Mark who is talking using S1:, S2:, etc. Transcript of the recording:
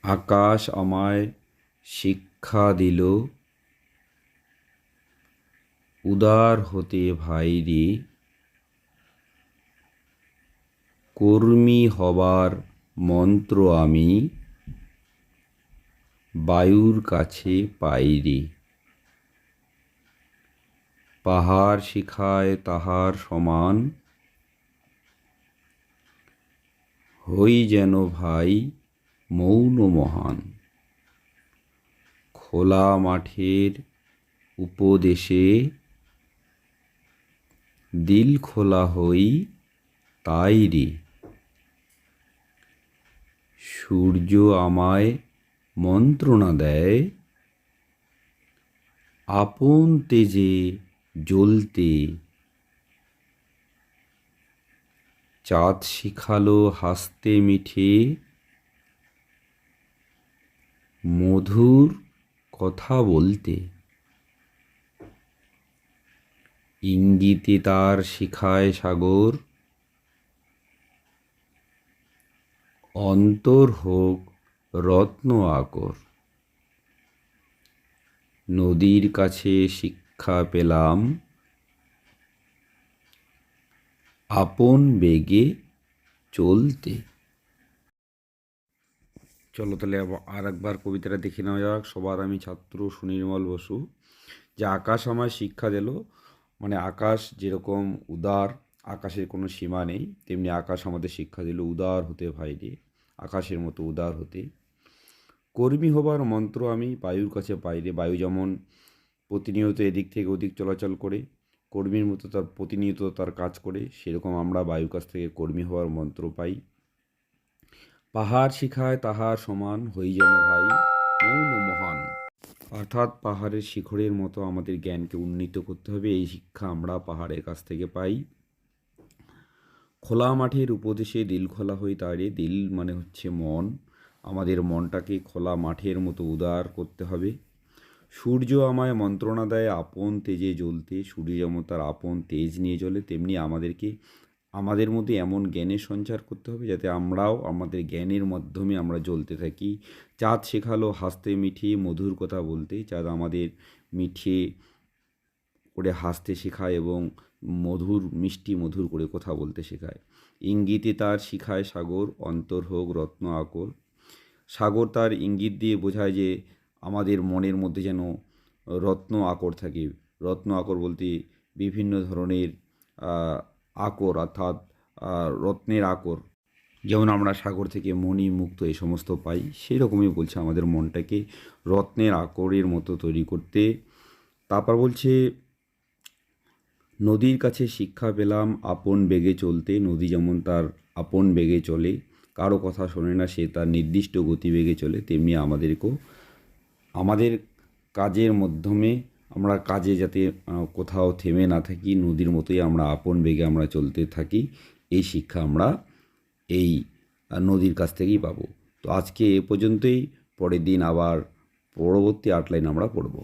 S1: আকাশ আমায় শিক্ষা দিল, উদার হতে ভাইরে। কর্মী হবার মন্ত্র আমি বায়ুর কাছে পাইরে। পাহাড় শিখায় তাহার সমান, হই যেন ভাই মৌন মহান। খোলা মাঠের উপদেশে দিল খোলা হই তাই রে। সূর্য আমায় মন্ত্রণা দেয়, আপন তেজে জ্বলতে। চাঁদ শিখালো হাসতে মিঠে, মধুর কথা বলতে। ইঙ্গিতে তার শিখায় সাগর, অন্তর হোক রত্ন আকর। নদীর কাছে শিক্ষা পেলাম, আপন বেগে চলতে। চলো তাহলে আর একবার কবিতাটা দেখে নেওয়া যাক। সবার আমি ছাত্র সুনির্মল বসু। যে আকাশ আমায় শিক্ষা দিল, মানে আকাশ যেরকম উদার, আকাশের কোনো সীমা নেই, তেমনি আকাশ আমাদের শিক্ষা দিল উদার হতে ভাইরে, আকাশের মতো উদার হতে। কর্মী হবার মন্ত্র আমি বায়ুর কাছে পাইরে। বায়ু যেমন প্রতিনিয়ত এদিক থেকে ওদিক চলাচল করে, কর্মীর মতো তার প্রতিনিয়ত তার কাজ করে, সেরকম আমরা বায়ুর কাছ থেকে কর্মী হওয়ার মন্ত্র পাই। পাহাড় শিখায় তাহার সমান, হই যেন ভাই মৌন মহান। অর্থাৎ পাহাড়ের শিখরের মতো আমাদের জ্ঞানকে উন্নীত করতে হবে, এই শিক্ষা আমরা পাহাড়ের কাছ থেকে পাই। খোলা মাঠের উপদেশে দিল খোলা হই তারে। দিল মানে হচ্ছে মন, আমাদের মনটাকে খোলা মাঠের মতো উদার করতে হবে। সূর্য আমায় মন্ত্রণা দেয় আপন তেজে জ্বলতে। সূর্য যেমন তার আপন তেজ নিয়ে জ্বলে, তেমনি আমাদের মধ্যে এমন জ্ঞানের সঞ্চার করতে হবে যাতে আমরাও আমাদের জ্ঞানের মাধ্যমে আমরা জ্বলতে থাকি। চাঁদ শেখালো হাসতে মিঠিয়ে মধুর কথা বলতে। চাঁদ আমাদের মিঠিয়ে করে হাসতে শেখায় এবং মিষ্টি মধুর করে কথা বলতে শেখায়। ইঙ্গিতে তার শিখায় সাগর, অন্তর হোক রত্ন আকর। সাগর তার ইঙ্গিত দিয়ে বোঝায় যে আমাদের মনের মধ্যে যেন রত্ন আকর থাকে। রত্ন আকর বলতে বিভিন্ন ধরনের আকর, অর্থাৎ রত্নের আকর, যেমন আমরা সাগর থেকে মণি মুক্ত এই সমস্ত পাই, সেই রকমই বলছে আমাদের মনটাকে রত্নের আকরের মতো তৈরি করতে। তারপর বলছে নদীর কাছে শিক্ষা পেলাম আপন বেগে চলতে। নদী যেমন তার আপন বেগে চলে, কারো কথা শোনে না, সে তার নির্দিষ্ট গতিবেগে চলে, তেমনি আমাদেরকেও আমাদের কাজের মাধ্যমে আমরা কাজে যাতে কোথাও থেমে না থাকি, নদীর মতোই আমরা আপন বেগে আমরা চলতে থাকি, এই শিক্ষা আমরা এই নদীর কাছ থেকেই পাবো। তো আজকে এ পর্যন্তই, পরের দিন আবার পরবর্তী 8 লাইন আমরা পড়ব।